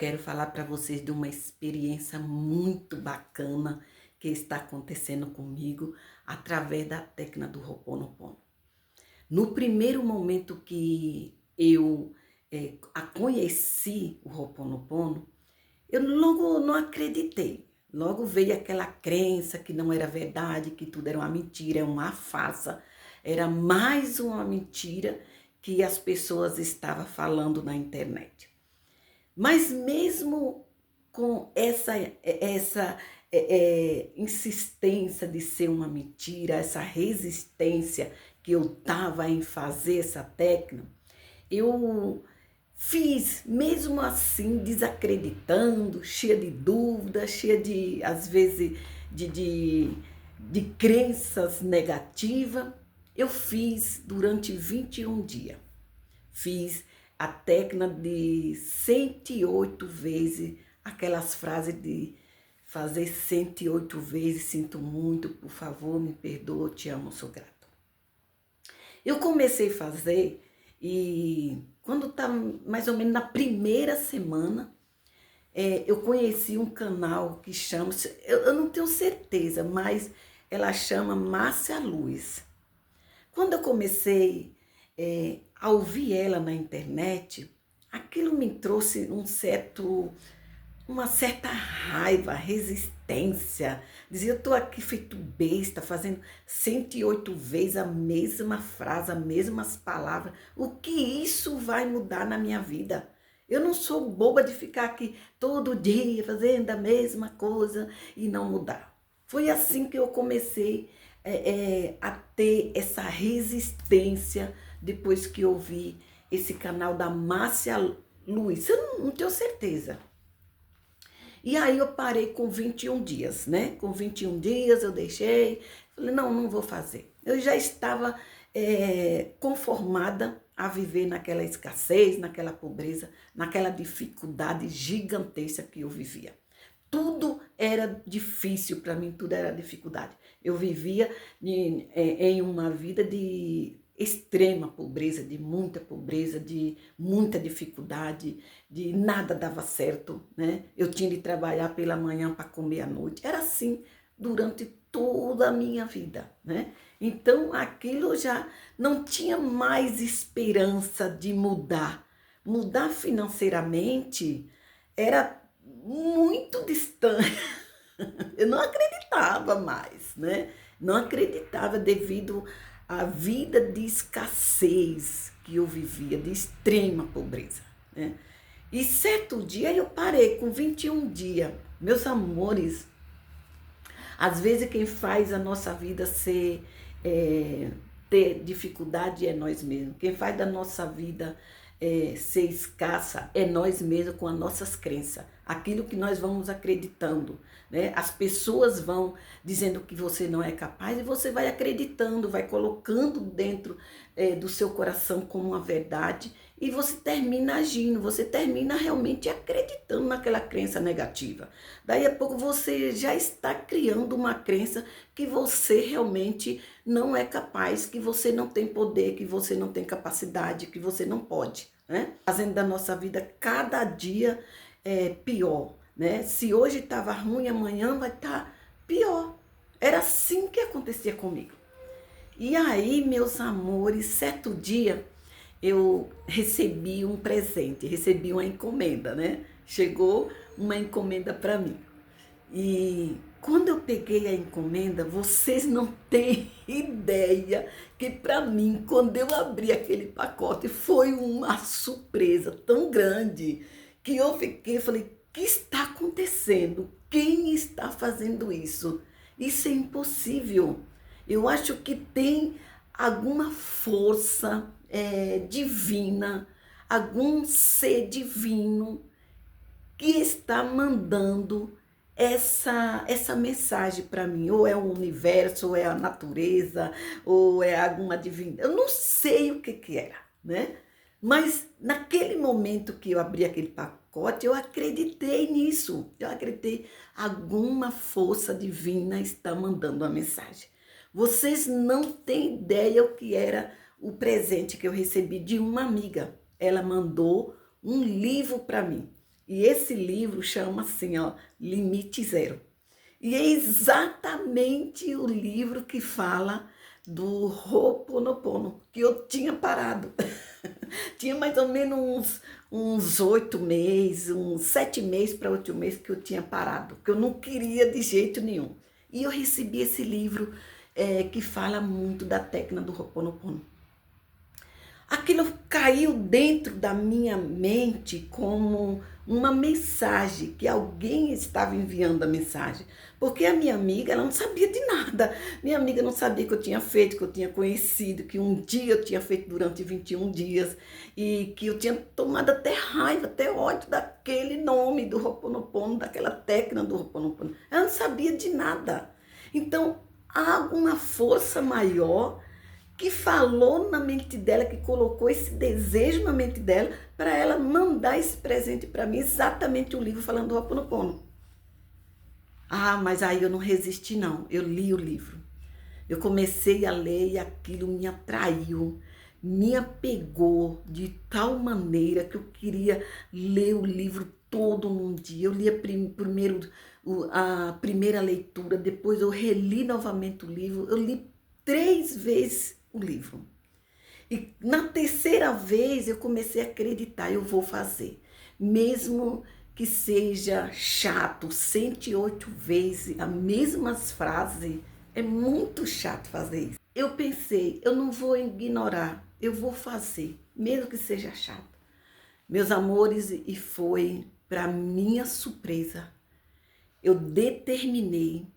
Quero falar para vocês de uma experiência muito bacana que está acontecendo comigo através da técnica do Ho'oponopono. No primeiro momento que eu a conheci o Ho'oponopono, eu logo não acreditei. Logo veio aquela crença que não era verdade, que tudo era uma mentira, uma farsa. Era mais uma mentira que as pessoas estavam falando na internet. Mas mesmo com essa insistência de ser uma mentira, essa resistência que eu tava em fazer essa técnica, eu fiz, mesmo assim, desacreditando, cheia de dúvidas, cheia de, às vezes, de, de, de crenças negativas. Eu fiz durante 21 dias. Fiz a técnica de 108 vezes, aquelas frases de fazer 108 vezes, sinto muito, por favor, me perdoa, te amo, sou grato. Eu comecei a fazer e quando estava mais ou menos na primeira semana, eu conheci um canal que chama, eu não tenho certeza, mas ela chama Márcia Luz. Quando eu comecei a ouvir ela na internet, aquilo me trouxe uma certa raiva, resistência. Dizia, eu estou aqui feito besta, fazendo 108 vezes a mesma frase, as mesmas palavras. O que isso vai mudar na minha vida? Eu não sou boba de ficar aqui todo dia fazendo a mesma coisa e não mudar. Foi assim que eu comecei a ter essa resistência depois que eu vi esse canal da Márcia Luiz. Eu não tenho certeza. E aí eu parei com 21 dias, né? Com 21 dias eu deixei, falei, não vou fazer. Eu já estava conformada a viver naquela escassez, naquela pobreza, naquela dificuldade gigantesca que eu vivia. Tudo era difícil para mim, tudo era dificuldade. Eu vivia em uma vida de extrema pobreza, de muita dificuldade, de nada dava certo, né? Eu tinha de trabalhar pela manhã para comer à noite. Era assim durante toda a minha vida, né? Então aquilo já não tinha mais esperança de mudar. Mudar financeiramente era muito distante. Eu não acreditava mais, né? Não acreditava devido à vida de escassez que eu vivia, de extrema pobreza, né? E certo dia eu parei com 21 dias. Meus amores, às vezes quem faz a nossa vida ter dificuldade é nós mesmos. Quem faz da nossa vida ser escassa é nós mesmos com as nossas crenças. Aquilo que nós vamos acreditando, né? As pessoas vão dizendo que você não é capaz e você vai acreditando, vai colocando dentro do seu coração como uma verdade e você termina agindo, você termina realmente acreditando naquela crença negativa. Daí a pouco você já está criando uma crença que você realmente não é capaz, que você não tem poder, que você não tem capacidade, que você não pode, né? Fazendo da nossa vida cada dia pior, né? Se hoje estava ruim, amanhã vai estar pior. Era assim que acontecia comigo. E aí, meus amores, certo dia eu recebi um presente, recebi uma encomenda, né? Chegou uma encomenda para mim. E quando eu peguei a encomenda, vocês não têm ideia que para mim, quando eu abri aquele pacote, foi uma surpresa tão grande que eu fiquei, falei, o que está acontecendo? Quem está fazendo isso? Isso é impossível. Eu acho que tem alguma força divina, algum ser divino que está mandando essa mensagem para mim, ou é o universo, ou é a natureza, ou é alguma divindade. Eu não sei o que era, né? Mas naquele momento que eu abri aquele pacote, eu acreditei nisso. Eu acreditei, alguma força divina está mandando uma mensagem. Vocês não têm ideia o que era o presente que eu recebi de uma amiga. Ela mandou um livro para mim. E esse livro chama assim, ó, Limite Zero. E é exatamente o livro que fala do Ho'oponopono, que eu tinha parado. Tinha mais ou menos uns 8 meses, uns 7 meses para 8 meses que eu tinha parado, que eu não queria de jeito nenhum. E eu recebi esse livro que fala muito da técnica do Ho'oponopono. Aquilo caiu dentro da minha mente como uma mensagem, que alguém estava enviando a mensagem. Porque a minha amiga, ela não sabia de nada. Minha amiga não sabia que eu tinha feito, que eu tinha conhecido, que um dia eu tinha feito durante 21 dias e que eu tinha tomado até raiva, até ódio daquele nome do Ho'oponopono, daquela técnica do Ho'oponopono. Ela não sabia de nada. Então, há uma força maior que falou na mente dela, que colocou esse desejo na mente dela, para ela mandar esse presente para mim, exatamente o livro falando do Ho'oponopono. Ah, mas aí eu não resisti não, eu li o livro. Eu comecei a ler e aquilo me atraiu, me apegou de tal maneira que eu queria ler o livro todo num dia. Eu li primeiro a primeira leitura, depois eu reli novamente o livro, eu li 3 vezes o livro. E na terceira vez eu comecei a acreditar, eu vou fazer. Mesmo que seja chato, 108 vezes as mesmas frases, é muito chato fazer isso. Eu pensei, eu não vou ignorar, eu vou fazer, mesmo que seja chato. Meus amores, e foi para minha surpresa, eu determinei.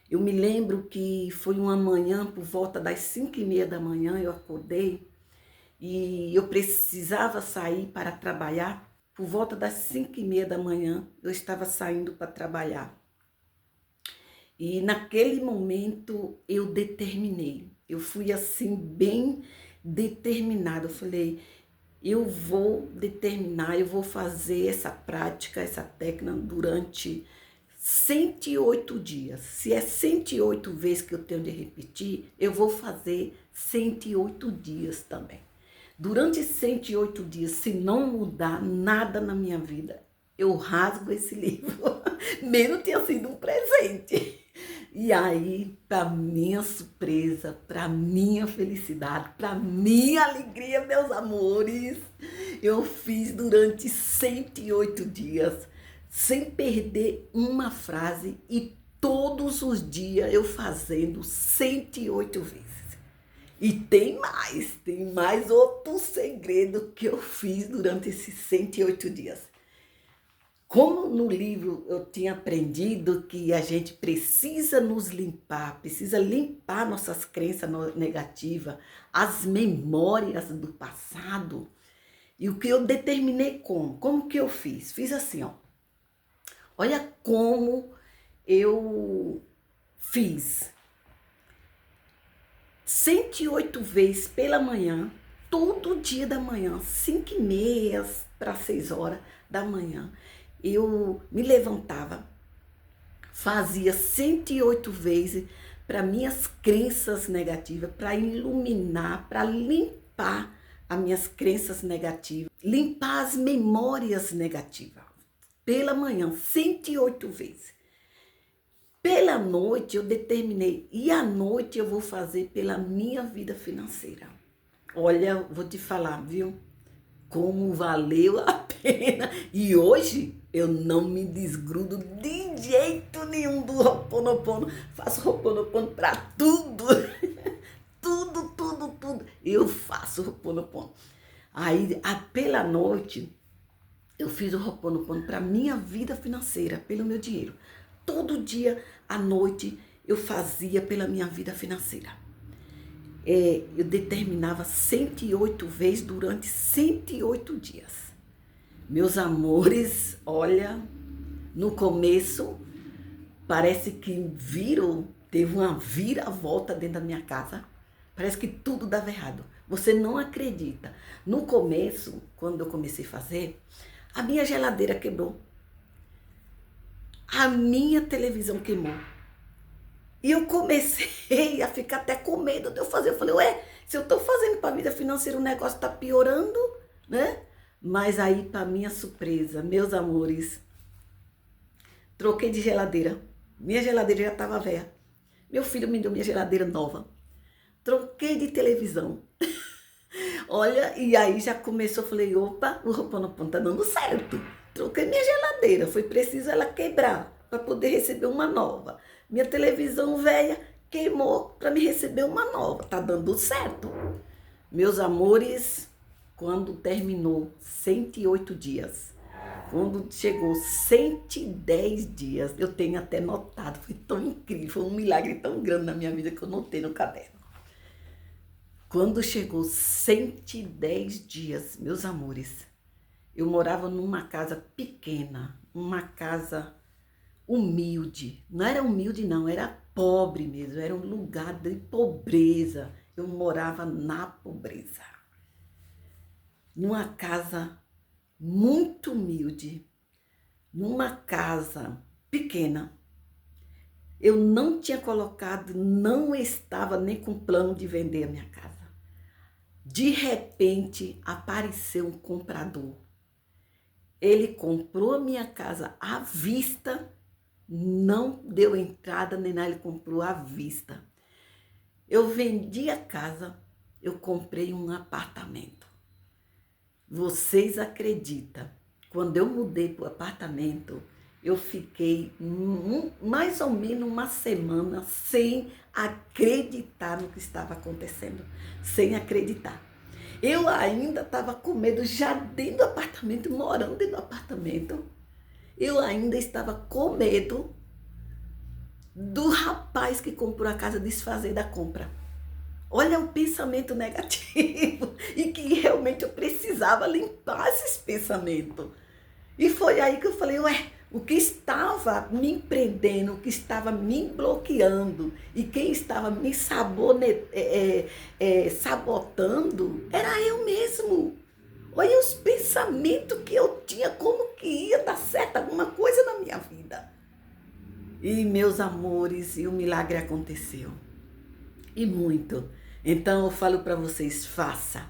Eu me lembro que foi uma manhã, por volta das 5h30 da manhã, eu acordei e eu precisava sair para trabalhar. Por volta das 5h30 da manhã, eu estava saindo para trabalhar. E naquele momento eu determinei. Eu fui assim, bem determinada. Eu falei, eu vou determinar, eu vou fazer essa prática, essa técnica durante 108 dias. Se é 108 vezes que eu tenho de repetir, eu vou fazer 108 dias também. Durante 108 dias, se não mudar nada na minha vida, eu rasgo esse livro. Mesmo tenha sido um presente. E aí, para minha surpresa, para minha felicidade, para minha alegria, meus amores, eu fiz durante 108 dias, sem perder uma frase, e todos os dias eu fazendo 108 vezes. E tem mais outro segredo que eu fiz durante esses 108 dias. Como no livro eu tinha aprendido que a gente precisa nos limpar, precisa limpar nossas crenças negativas, as memórias do passado. E o que eu determinei como que eu fiz? Fiz assim, ó. Olha como eu fiz. 108 vezes pela manhã, todo dia da manhã, 5h30 para 6 horas da manhã. Eu me levantava, fazia 108 vezes para minhas crenças negativas, para iluminar, para limpar as minhas crenças negativas, limpar as memórias negativas. Pela manhã, 108 vezes. Pela noite eu determinei, e à noite eu vou fazer pela minha vida financeira. Olha, vou te falar, viu? Como valeu a pena. E hoje eu não me desgrudo de jeito nenhum do Ho'oponopono. Faço Ho'oponopono para tudo. tudo. Eu faço Ho'oponopono. Aí, pela noite, eu fiz o Ho'oponopono para minha vida financeira, pelo meu dinheiro. Todo dia à noite eu fazia pela minha vida financeira. Eu determinava 108 vezes durante 108 dias. Meus amores, olha, no começo parece que teve uma viravolta dentro da minha casa. Parece que tudo dava errado. Você não acredita. No começo, quando eu comecei a fazer, a minha geladeira quebrou. A minha televisão queimou. E eu comecei a ficar até com medo de eu fazer. Eu falei, se eu tô fazendo para a vida financeira, o negócio tá piorando, né? Mas aí, para minha surpresa, meus amores, troquei de geladeira. Minha geladeira já estava velha. Meu filho me deu minha geladeira nova. Troquei de televisão. Olha, e aí já começou, falei, opa, o Ho'oponopono tá dando certo. Troquei minha geladeira, foi preciso ela quebrar para poder receber uma nova. Minha televisão velha queimou para me receber uma nova. Tá dando certo. Meus amores, quando terminou 108 dias, quando chegou 110 dias, eu tenho até notado, foi tão incrível, foi um milagre tão grande na minha vida que eu notei no caderno. Quando chegou 110 dias, meus amores, eu morava numa casa pequena, uma casa humilde. Não era humilde não, era pobre mesmo, era um lugar de pobreza. Eu morava na pobreza. Numa casa muito humilde, numa casa pequena. Eu não tinha colocado, não estava nem com plano de vender a minha casa. De repente apareceu um comprador. Ele comprou a minha casa à vista, não deu entrada nem nada, ele comprou à vista. Eu vendi a casa, eu comprei um apartamento. Vocês acreditam? Quando eu mudei para o apartamento, eu fiquei mais ou menos uma semana sem acreditar no que estava acontecendo. Sem acreditar. Eu ainda estava com medo, já dentro do apartamento, morando dentro do apartamento. Eu ainda estava com medo do rapaz que comprou a casa desfazer da compra. Olha o pensamento negativo e que realmente eu precisava limpar esses pensamentos. E foi aí que eu falei, ué, o que estava me prendendo, o que estava me bloqueando e quem estava me sabotando era eu mesmo. Olha os pensamentos que eu tinha, como que ia dar certo alguma coisa na minha vida. E meus amores, e o milagre aconteceu. E muito. Então eu falo para vocês, faça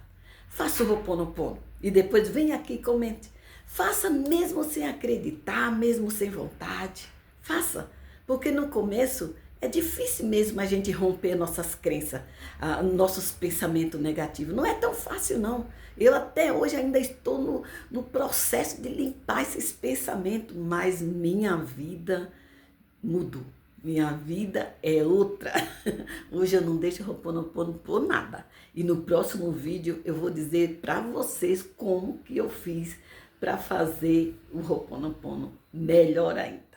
o Ho'oponopono e depois vem aqui e comente. Faça mesmo sem acreditar, mesmo sem vontade. Faça, porque no começo é difícil mesmo a gente romper nossas crenças, nossos pensamentos negativos. Não é tão fácil não. Eu até hoje ainda estou no processo de limpar esses pensamentos, mas minha vida mudou. Minha vida é outra. Hoje eu não deixo o Ho'oponopono por nada. E no próximo vídeo eu vou dizer para vocês como que eu fiz para fazer o Ho'oponopono melhor ainda.